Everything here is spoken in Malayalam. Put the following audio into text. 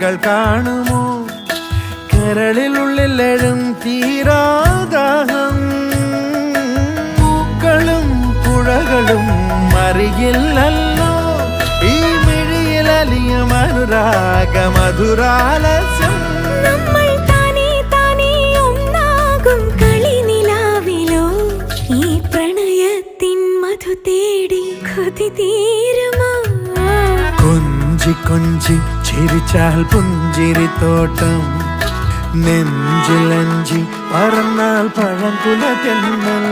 കണ്ണുകൾ കാണുമോ കരളിനുള്ളിലെഴും തീരാദാഹം പൂക്കളും പുഴകളും അറിയില്ലല്ലോ ഈ മിഴിയിലലിയും അനുരാഗ മധുരാലസ്യം കൊഞ്ചി കൊഞ്ചി ചിരിച്ചാൽ പുഞ്ചിരിത്തോട്ടം നെഞ്ചിലഞ്ചി പറന്നാൽ പഴംകുല തെന്നൽ